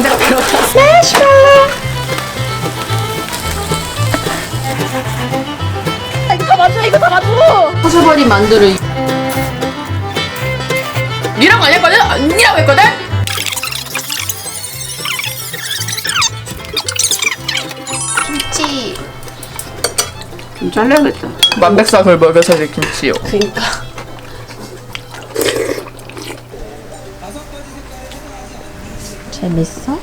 상자가 들어갔어. 이거 다 맞아, 이거 다 맞아. 터져버린 만두를 니라고 안 했거든? 언니라고 했거든? 김치 좀 잘라야겠다. 만백삭을 먹여서 내 김치요. 그니까 재밌어?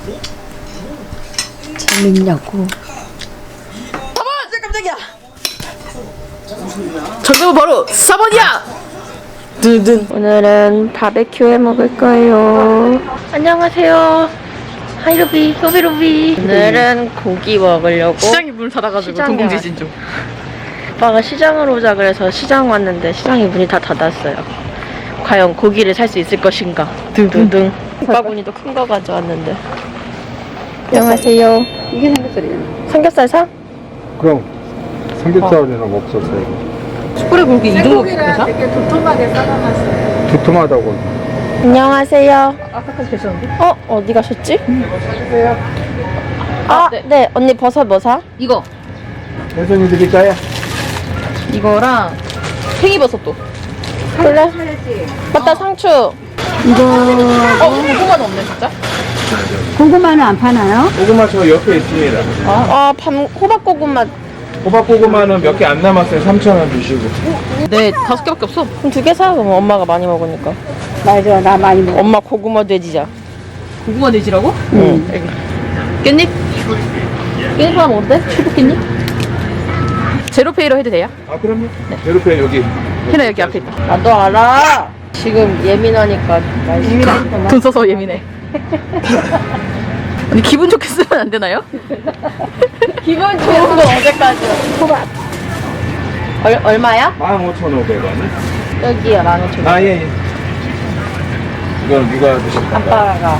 재밌냐고. 깜짝이야. 정답은 바로 4번이야. 드든. 오늘은 바베큐 해 먹을 거예요. 안녕하세요. 하이루비, 소비루비. 오늘은 고기 먹으려고. 시장이 문을 닫아가지고 시장에 동공지진 좀. 오빠가 시장으로 오자 그래서 시장 왔는데 시장이 문이 다 닫았어요. 과연 고기를 살 수 있을 것인가? 등등등. 오빠분이도 큰 거 가져왔는데. 안녕하세요. 이게 삼겹살이잖아. 삼겹살 사? 그럼 삼겹살이나 없었어 이거. 숯불에 굵기 생고기라 되게 도톰하게 싸놔놨어요. 두툼하다고. 안녕하세요. 아까까지 계셨는데? 어디 가셨지? 네. 네. 언니 버섯 뭐 사? 이거. 혜선이 드릴까요? 이거랑 팽이버섯도. 그래? 맞다, 상추. 고구마는 없네 진짜? 고구마는 안 파나요? 고구마 저 옆에 있습니다. 호박고구마. 호박고구마는 몇 개 안 남았어요. 3,000원 주시고. 네, 5개밖에 없어. 그럼 2개 사. 그럼 엄마가 많이 먹으니까. 맞아, 나 많이 먹어. 엄마 고구마 돼지자. 고구마 돼지라고? 응. 깻잎? 깻잎 하나 먹어도 돼? 초록깻잎? 제로페이로 해도 돼요? 아 그럼요. 제로페 여기. 희나 여기 앞에 있다. 나도 알아. 지금 예민하니까 말씀. 돈 써서 예민해. 아니 기분 좋게 쓰면 안 되나요? 기분 좋은 거 어제까지. 호박. 얼마야? 15,500원. 여기야, 15,000원. 아 예. 예. 이건 누가 드실까요? 아빠가.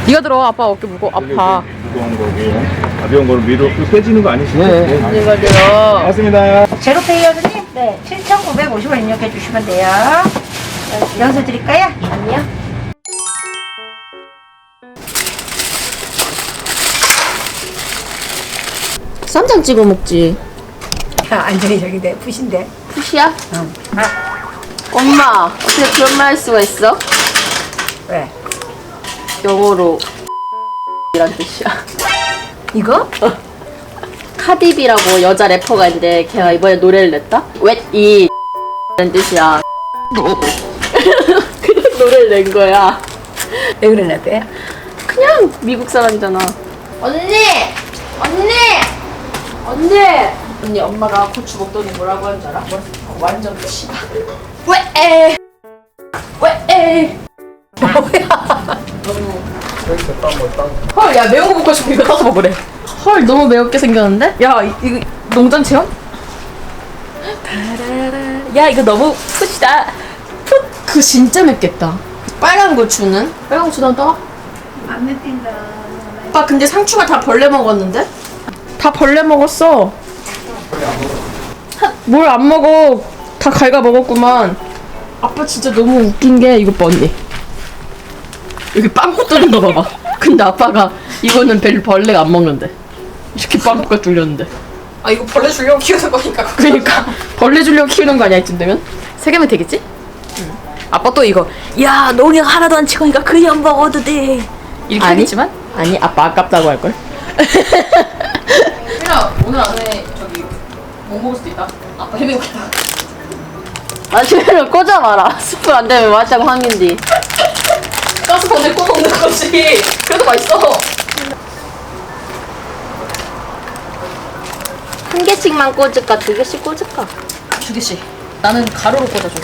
네가 들어. 아빠 어깨 무거 아파. 무거운 거고요. 가벼운 거는 위로 빼지는 거 아니시죠? 네. 이거 들어. 맞습니다. 제로페이어드님? 네. 7,950원 입력해 주시면 돼요. 연수 드릴까요? 아니야? 쌈장 찍어 먹지. 안전히 저기 내 푸신데. 푸시야? 엄마, 어떻게 그런 말 할 수가 있어? 왜? 영어로 이란 뜻이야. 이거? 카디비라고 여자 래퍼가 있는데 걔가 이번에 노래를 냈다? 웻이 라는 뜻이야. 그냥 노래를 낸 거야. 왜 그러는데? 그냥 미국 사람이잖아. 언니! 언니 엄마가 고추 먹더니 뭐라고 하는 줄 알아? 완전 치바. 왜? 헐, 야 매운 거 먹고 싶으면 이거 떠서 먹으래. 헐, 너무 매웠게 생겼는데? 야 이거 농장 체험? 야, 이거 너무 푸시다. 그 진짜 맵겠다. 빨간 고추는? 빨간 고추는 떠? 안 맵힌다. 오빠 근데 상추가 다 벌레 먹었는데? 다 벌레 먹었어. 뭘 안 먹어. 다 갈가 먹었구만. 아빠 진짜 너무 웃긴 게 이것 봐 언니. 여기 빵꾸 뚫린 거 봐봐. 근데 아빠가 이거는 벌레가 안 먹는데 이렇게 빵꾸가 뚫렸는데. 아 이거 벌레 주려고 키우는 거니까. 그러니까 벌레 주려고 키우는 거 아니야 이쯤 되면? 3개면 되겠지? 아빠 또 이거 야, 농약 하나도 안 치고니까 그냥 먹어도 돼. 이렇게 아니. 하겠지만 아니 아빠 아깝다고 할걸. 희나 오늘 안에 저기 못 먹을 수도 있다. 아빠 해먹고 있다. 마시멜로 꽂아봐라. 스프 안 되면 맞자고 항인디. 가스버들 꽂아 먹는 거지. 그래도 맛있어. 한 개씩만 꽂을까? 2개씩 꽂을까? 2개씩. 나는 가루로 꽂아줘.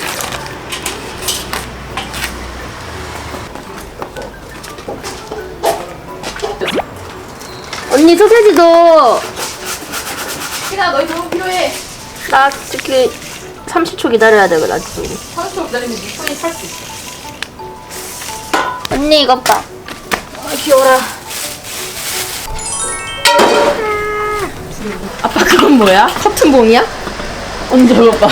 언니 소세지도. 희나 너희 도움 필요해. 나 저기 30초 기다려야 돼가지고. 30초 기다리면 네 손이 찰 수 있어. 언니 이것 봐. 귀여워라. 아빠 그건 뭐야? 커튼봉이야? 언니 저거 봐.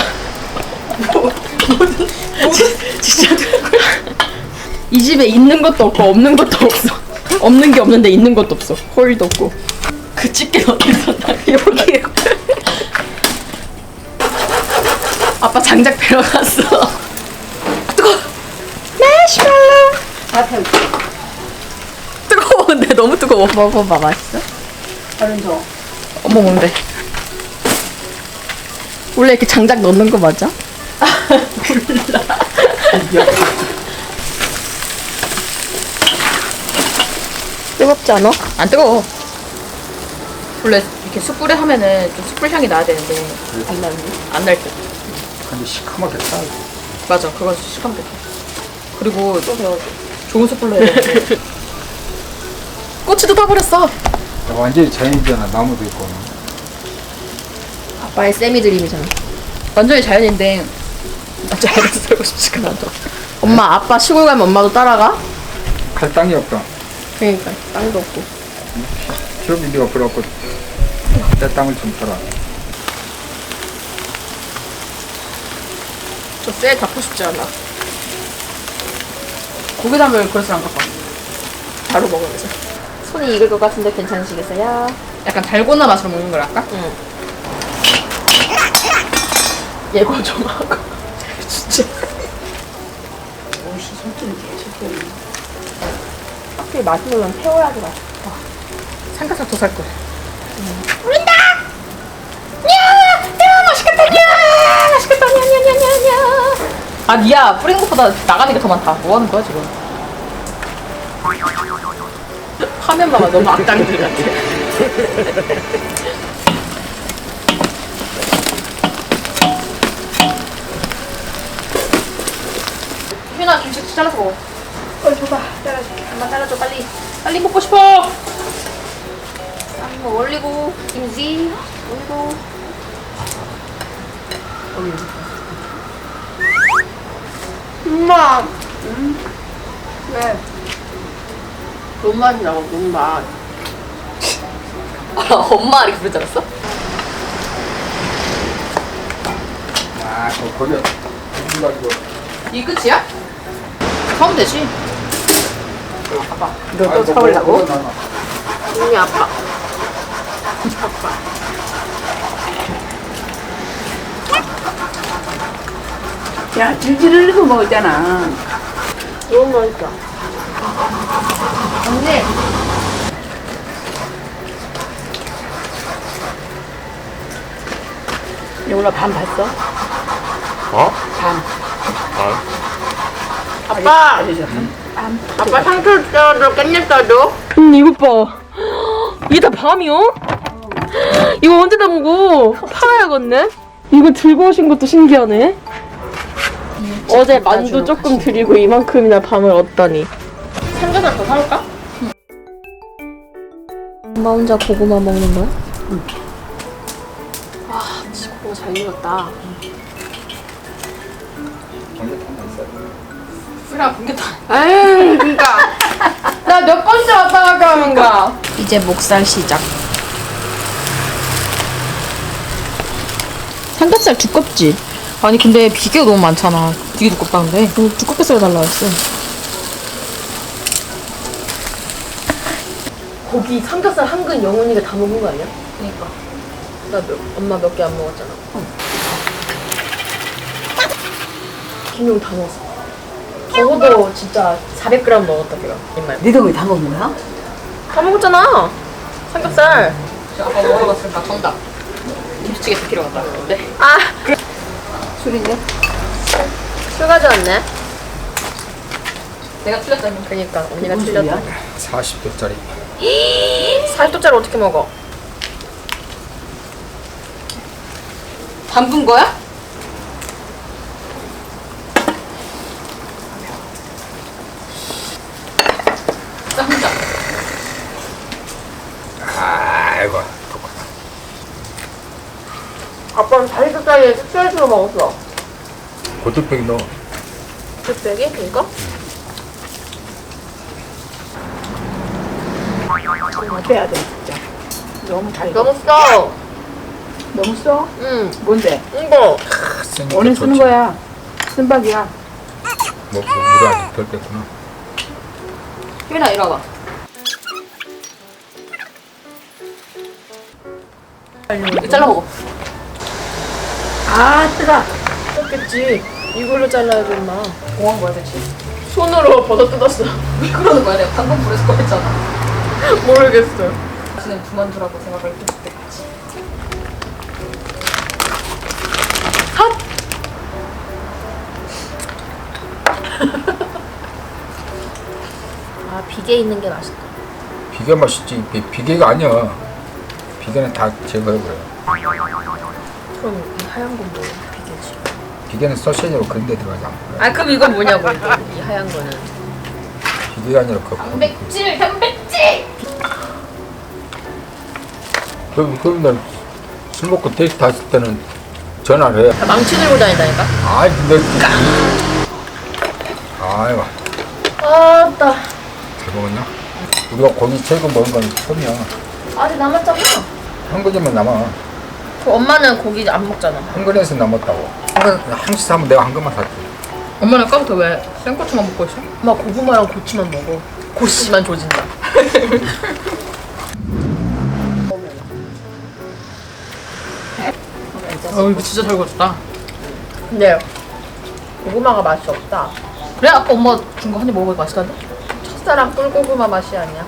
진짜 이 집에 있는 것도 없고 없는 것도 없어. 없는 게 없는데 있는 것도 없어. 호일도 없고. 그 집게는 어디서 나 여기. 아빠 장작 배러 갔어. 뜨거. 마시멜로. 다 태우고. 뜨거워. 근데 너무 뜨거워. 먹어봐. 맛있어? 얼른 줘. 어머 뭔데? 원래 이렇게 장작 넣는 거 맞아? 몰라. 뜨겁지 않아? 안 뜨거워. 원래 이렇게 숯불에 하면은 좀 숯불 향이 나야 되는데 안 나는데? 안 날 듯. 근데 시커멓게 타. 맞아, 그건 시커멓게. 그리고 또 배워줘. 좋은 숯불로 해야 돼. 꼬치도 타버렸어. 완전히 자연이잖아. 나무도 있고. 아빠의 세미 드림이잖아. 완전히 자연인데 나 자연에서 살고 싶지가 않아. 엄마 아빠 시골 가면 엄마도 따라가? 갈 땅이 없다. 그러니까 땅도 없고. 기업이 네가 그래갖고 내 땅을 좀 팔아. 저쎄 잡고 싶지 않아. 고기 담을 그래서 안 갖고 왔어. 바로 먹으면서. 손이 익을 것 같은데 괜찮으시겠어요? 약간 달고나 맛으로 먹는 걸 할까? 응. 예고 좀 하고. 진짜. 옷이 손톱이 확실히 맛있는 건 태워야지 맛있어. 삼겹살 더 살 거야. 아, 니야. 뿌리는 것보다 나가는 게 더 많다. 뭐 하는 거야, 지금? 화면 봐봐. 너무 악당들 같아. 휘나 김치 잘라서 먹어. 줘봐. 따라줄게. 엄마 잘라줘, 빨리. 빨리 먹고 싶어. 한번 올리고, 김치 올리고. 엄마. 왜? 너무 맛이라고 너무 맛. 엄마 이렇게 부르지 않았어? 아, 거기야. 가지고. 이 끝이야? 사면 되지. 아빠. 너또 사오려고? 눈이 아파. 야, 질질 흘리고 먹었잖아. 너무 맛있다. 언니. 영훈아 반 봤어? 어? 반. 아빠. 아빠 상추 써줘, 깻잎 써줘. 이것 봐. 이게 다 밤이요? 이거 언제 다 먹어? 팔아야겠네. 이거 들고 오신 것도 신기하네. 어제 만두 조금 드리고 이만큼이나 밤을 얻다니. 삼겹살 더 사올까? 엄마 혼자 고구마 먹는 거야? 응. 아, 진짜 고구마 잘 익었다. 그래, 분개다. 에이, 그니까. 나 몇 번째 왔다 갔다 하는 거야. 이제 목살 시작. 삼겹살 두껍지? 아니, 근데 비계가 너무 많잖아. 되게 두껍다는데. 두껍게 썰어달라 했어. 고기 삼겹살 한 근 영훈이가 다 먹은 거 아니야? 그니까. 엄마 몇 개 안 먹었잖아. 김용 다 먹었어. 적어도 진짜 400g 먹었다 걔가. 입맛. 니도 왜 다 먹은 거야? 다 먹었잖아. 삼겹살. 아까 먹어봤으니까 정답. 김치찌개 10kg 갖다 놨는데. 아, 술인데? 술 가져왔네. 내가 틀렸잖아. 그니까 언니가 무슨 틀렸다. 소리야? 40도짜리. 40도짜리 어떻게 먹어? 담근 거야? 쌈장. 아이고. 아빠는 40도짜리에 쑥살주로 먹었어. 고추팩 넣어. 쑥백이? 이거? 빼야 돼, 진짜. 너무 달고. 너무 써. 너무 써? 응. 뭔데? 이거. 오늘 쓰는 거야. 쓴박이야. 뭐, 물을 아직 덜 뺐구나. 휘나 이리 와봐. 이거 잘라 먹어. 아 뜨거. 그렇겠지. 이걸로 잘라야지 엄마. 공항 뭐야 대체? 손으로 버섯 뜯었어. 왜 그러는 거야? 내가 방금 불에서 꺼냈잖아. 모르겠어요. 다시는 그만두라고 생각을 했을 때까지. 아 비계 있는 게 맛있다. 비계 맛있지. 비계가 아니야. 비계는 다 제거해버려. 그럼 이 하얀 건 뭐야? 비계지. 비계는 소시지로 그런 데 들어가잖아. 아 그럼 이건 뭐냐고 이거. 이 하얀 거는. 비계가 아니라 그. 단백질. 그럼 날술 먹고 데이트 했을 때는 전화를 해. 다 망치 들고 다닌다니까. 아이 근데 아이고 아따. 잘 먹었냐? 우리가 고기 최고 먹은 건 처음이야. 아직 남았잖아. 한 그릇만 남아. 그 엄마는 고기 안 먹잖아. 한 그릇에서 남았다고. 한식 사면 내가 한 그릇만 샀지. 엄마는 아까부터 왜 생고추만 먹고 있어? 엄마 고구마랑 고추만 먹어. 고씨만 조진다. 이거 진짜 잘 구웠다. 근데 고구마가 맛이 없다. 그래 아까 엄마 준 거 한 입 먹어보니까 맛있던데? 첫사랑 꿀고구마 맛이 아니야.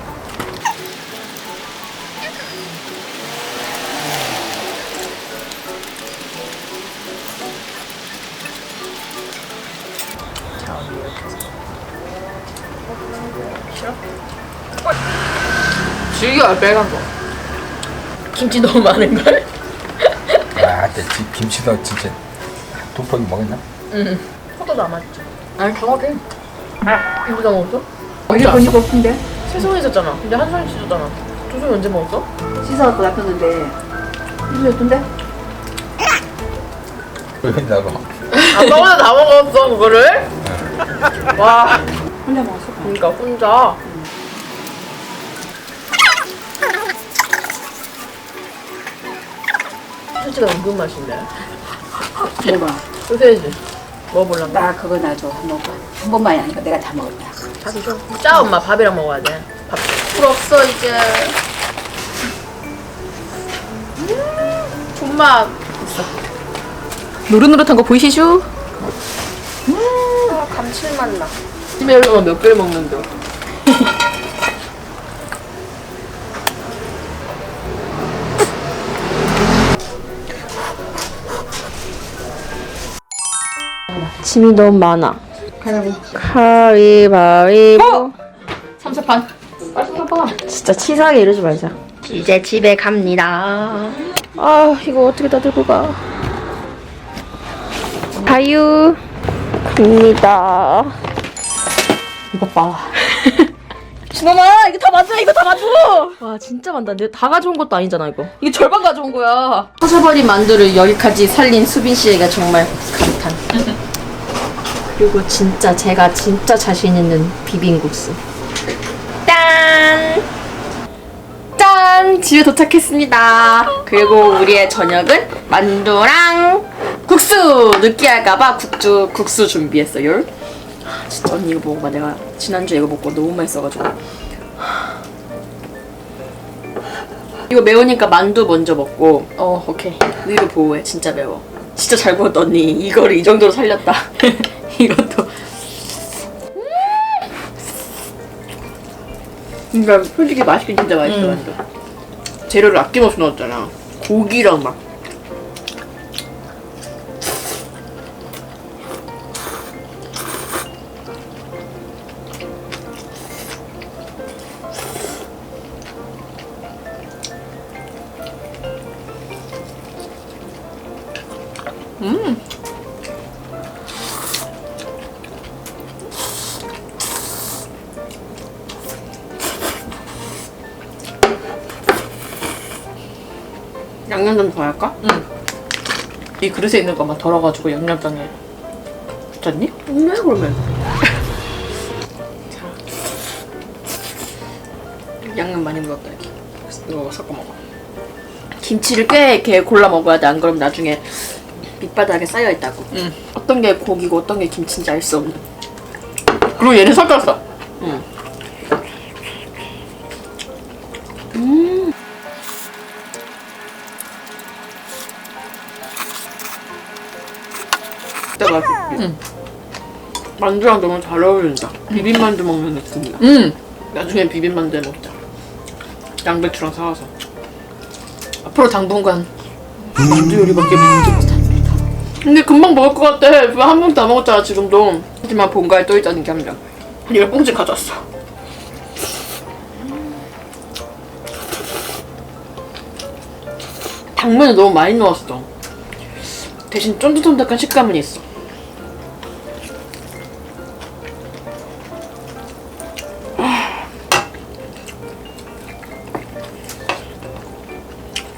즐겨 빨간 거. 김치 너무 많은걸? 아, 근데 김치도 진짜 두 포기 먹었나? 응. 포도 남았지. 아니 다 먹게. 이거 다 먹었어? 어디 보니까 없는데? 세 손 있었잖아. 근데 한 손이 씻었잖아. 두 손이 언제 먹었어? 씻어갖고 놔뒀는데 이거 예쁜데? 왜 나고? 아빠보다 다 먹었어 그거를? 와. 혼자 먹었어. 그러니까 혼자. 소시지가 은근 맛있네. 먹어봐. 소세지. 먹어볼란가? 나 그거 놔줘. 먹어. 한 번만이 아니고 내가 다 먹을 거야. 다 드셔. 짜 엄마 밥이랑 먹어야 돼. 밥. 풀 없어 이제. 존맛. 있어. 노릇노릇한 거 보이시죠? 감칠맛 나. 집에 올라가 몇 개를 먹는데. 짐이 너무 많아. 가위바위보. 삼세판. 빨리 봐. 진짜 치사하게 이러지 말자. 이제 집에 갑니다. 아 이거 어떻게 다 들고 가. 가유 갑니다. 이것 봐. 준원아 이거 다 맞아. 이거 다 맞아. 와 진짜 많다. 내가 다 가져온 것도 아니잖아 이거. 이게 절반 가져온 거야. 터져버린 만두를 여기까지 살린 수빈 씨에게 정말 감탄. 그리고 진짜 제가 진짜 자신 있는 비빔국수. 짠! 짠! 집에 도착했습니다. 그리고 우리의 저녁은 만두랑 국수! 느끼할까봐 국수 준비했어요. 진짜 언니 이거 먹어봐. 내가 지난주에 이거 먹고 너무 맛있어가지고. 이거 매우니까 만두 먼저 먹고 오케이. 위로 보호해. 진짜 매워. 진짜 잘 구웠다 언니. 이거를 이 정도로 살렸다. 이것도 그러니까 솔직히 맛있긴 진짜 맛있어 만두. 재료를 아낌없이 넣었잖아. 고기랑 막 양념장 더 할까? 이 그릇에 있는 것만 덜어가지고 양념장에 붙였니? 네 그러면 양념 많이 묻었다 이렇게. 이거 섞어 먹어. 김치를 꽤 이렇게 골라 먹어야 돼. 안 그러면 나중에 밑바닥에 쌓여 있다고. 어떤 게 고기고 어떤 게 김치인지 알 수 없는. 그리고 얘는 섞였어. 맛있지. 만두랑 너무 잘 어울린다. 비빔만두 먹는 느낌이야. 나중에 비빔만두 해 먹자. 양배추랑 사와서. 앞으로 당분간 만두 요리밖에 먹지 못합니다. 근데 금방 먹을 것 같아. 한 봉지 다 먹었잖아 지금도. 하지만 본가에 또 있다는 게 함정. 열 봉지 가져왔어. 당면을 너무 많이 넣었어. 대신 쫀득쫀득한 식감은 있어.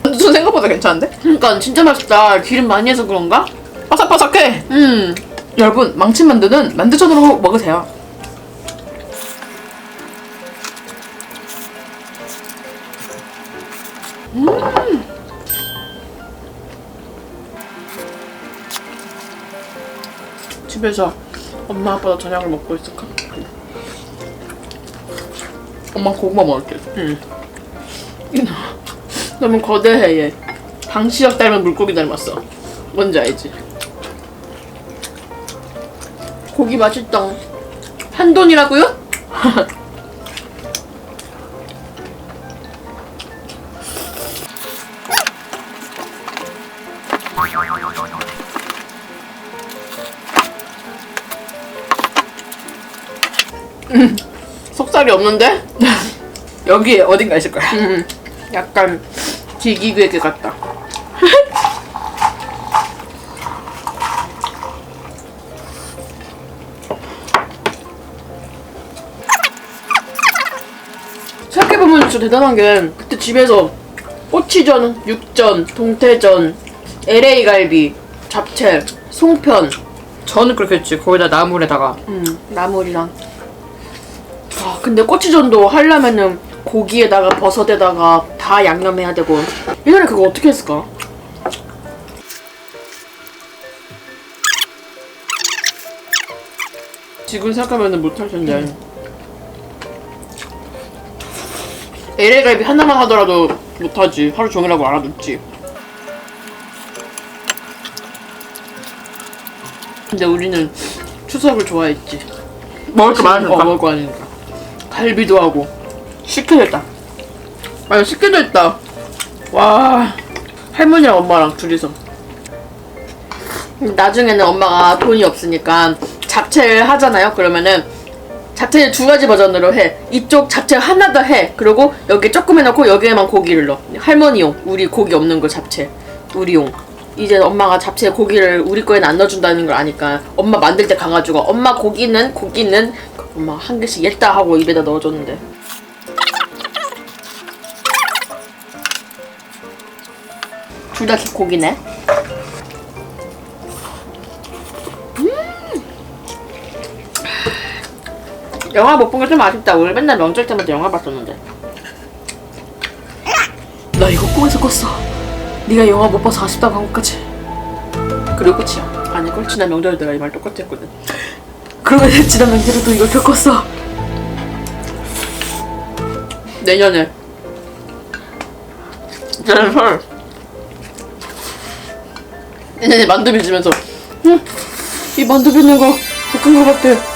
만두 생각보다 괜찮은데? 그러니까 진짜 맛있다. 기름 많이 해서 그런가? 바삭바삭해. 여러분 망친 만두는 만두전으로 먹으세요. 집에서 엄마 아빠도 저녁을 먹고 있을까? 엄마 고구마 먹을게. 너무 거대해 얘. 방시혁 닮은 물고기 닮았어. 뭔지 알지? 고기 맛있다. 한돈이라고요? 속살이 없는데? 여기 어딘가 있을 거야. 약간 기기괴괴 같다. 생각해보면 진짜 대단한 게 그때 집에서 꼬치전, 육전, 동태전, LA 갈비, 잡채, 송편, 저는 그렇게 했지. 거기다 나물에다가 나물이랑. 와, 근데 꼬치전도 하려면은 고기에다가 버섯에다가 다 양념해야 되고. 예전에 그거 어떻게 했을까? 지금 생각하면은 못할 텐데. LA 갈비 하나만 하더라도 못하지. 하루 종일하고 알아듣지. 근데 우리는 추석을 좋아했지. 먹을 거 많으니까. 먹을 거 아니니까. 갈비도 하고. 식혜도 했다. 아니, 식혜도 했다. 와. 할머니랑 엄마랑 둘이서. 나중에는 엄마가 돈이 없으니까 잡채를 하잖아요. 그러면은 잡채를 두 가지 버전으로 해. 이쪽 잡채 하나 더 해. 그리고 여기 조금 해놓고 여기에만 고기를 넣어. 할머니용. 우리 고기 없는 거 잡채. 우리용. 이제 엄마가 잡채에 고기를 우리 거에는 안 넣어준다는 걸 아니까 엄마 만들 때 가가지고 엄마 고기는 엄마 한 개씩 옜다 하고 입에다 넣어줬는데. 둘 다 고기네. 영화 못 본 게 좀 아쉽다. 우리 맨날 명절 때마다 영화 봤었는데. 나 이거 꿈에서 꿨어. 네가 영화 못 봐서 아쉽다고 한 것까지. 그리고 끝이야. 아닐걸? 지난 명절에 내가 이 말 똑같이 했거든. 그러면 지난 명절에도 이걸 겪었어. 내년에 내년에 만두 빚으면서 이 만두 빚는 거 겪은 거 같아.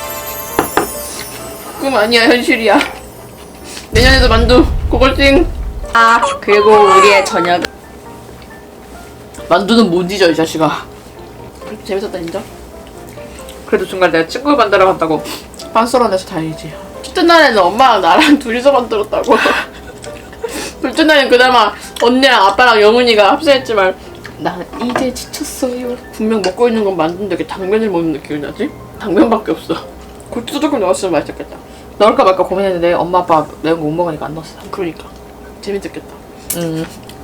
꿈 아니야, 현실이야. 내년에도 만두 고걸팅. 아, 그리고 우리의 저녁. 만두는 못 잊어, 이 자식아. 재밌었다, 진짜. 그래도 중간에 내가 친구 만나러 간다고 빵 썰어내서 다행이지. 첫째 날에는 엄마랑 나랑 둘이서 만들었다고. 둘째 날엔 그나마 언니랑 아빠랑 영훈이가 합세했지만 나 이제 지쳤어요. 분명 먹고 있는 건 만두인데 왜 당면을 먹는 느낌이 나지? 당면밖에 없어. 고추도 조금 넣었으면 맛있겠다. 넣을까 말까 고민했는데 엄마 아빠 매운 거 못 먹으니까 안 넣었어. 그러니까 재밌었겠다.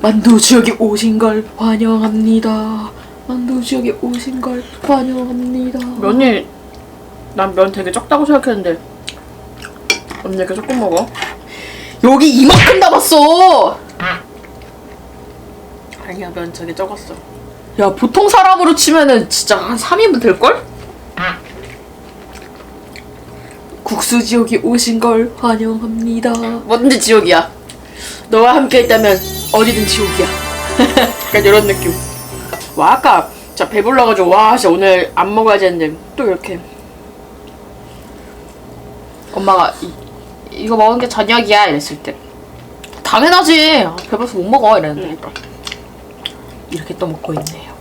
만두 지역에 오신 걸 환영합니다. 만두 지역에 오신 걸 환영합니다. 면이 난 면 되게 적다고 생각했는데 언니 이렇게 조금 먹어? 여기 이만큼 남았어. 아니야, 면 되게 적었어. 야 보통 사람으로 치면은 진짜 한 3인분 될걸? 국수 지역에 오신 걸 환영합니다. 뭐든지 지옥이야. 너와 함께 있다면 어디든 지옥이야. 약간 이런 느낌. 와, 아까 진짜 배불러가지고 와 진짜 오늘 안 먹어야지 했는데 또 이렇게 엄마가 이거 먹은 게 저녁이야 이랬을 때 당연하지 배불러서 못 먹어 이랬는데 이렇게 또 먹고 있네요.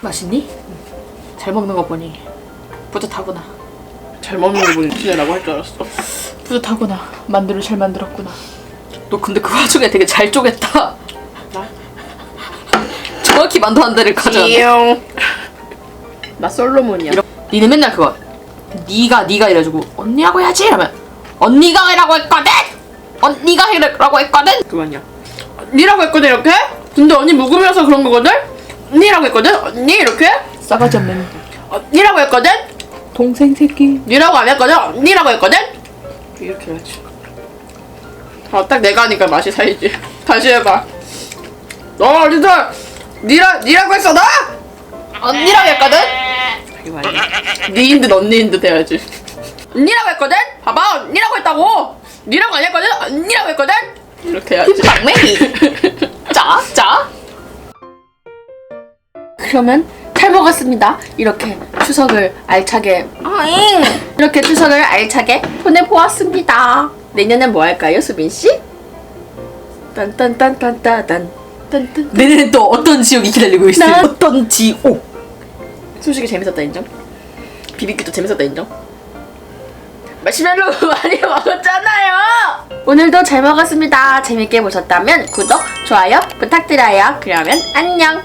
맛있니? 잘 먹는 거 보니 뿌듯하구나. 잘 먹는 거 보니 티내라고 할 줄 알았어. 뿌듯하구나. 만두를 잘 만들었구나. 너 근데 그 와중에 되게 잘 쪼갰다. 정확히 만두 한 대를 가져왔네. 나 솔로몬이야. 니는 맨날 그거 니가 이래가지고 언니라고 해야지 이러면 언니가 해라고 했거든! 언니가 해라고 했거든! 그만이야. 언니라고 했거든 이렇게? 근데 언니 묵으면서 그런 거거든? 언니라고 했거든? 언니 이렇게? 싸가지 없는 언니라고 했거든? 동생 새끼 니라고 안 했거든? 언니라고 했거든? 이렇게 해야지. 딱 내가 하니까 맛이 살지. 다시 해봐. 너 어디서 니라고 했어 너? 언니라고 했거든? 이거 아니야. 니인 듯 언니인 듯 해야지. 언니라고 했거든? 봐봐 언니라고 했다고. 니라고 안 했거든? 언니라고 했거든? 이렇게 해야지. 김빵맹이. 자. 그러면 잘 먹었습니다. 이렇게 추석을 알차게 이렇게 추석을 알차게 보내보았습니다. 내년엔 뭐 할까요, 수빈 씨? 딴딴딴딴딴딴. 내년엔 또 어떤 지옥이 기다리고 있어요? 어떤 지옥? 솔직히 재밌었다 인정. 비비큐도 재밌었다 인정. 마시멜로 많이 먹었잖아요. 오늘도 잘 먹었습니다. 재밌게 보셨다면 구독, 좋아요 부탁드려요. 그러면 안녕.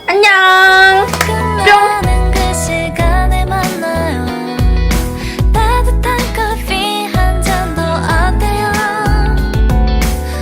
뿅.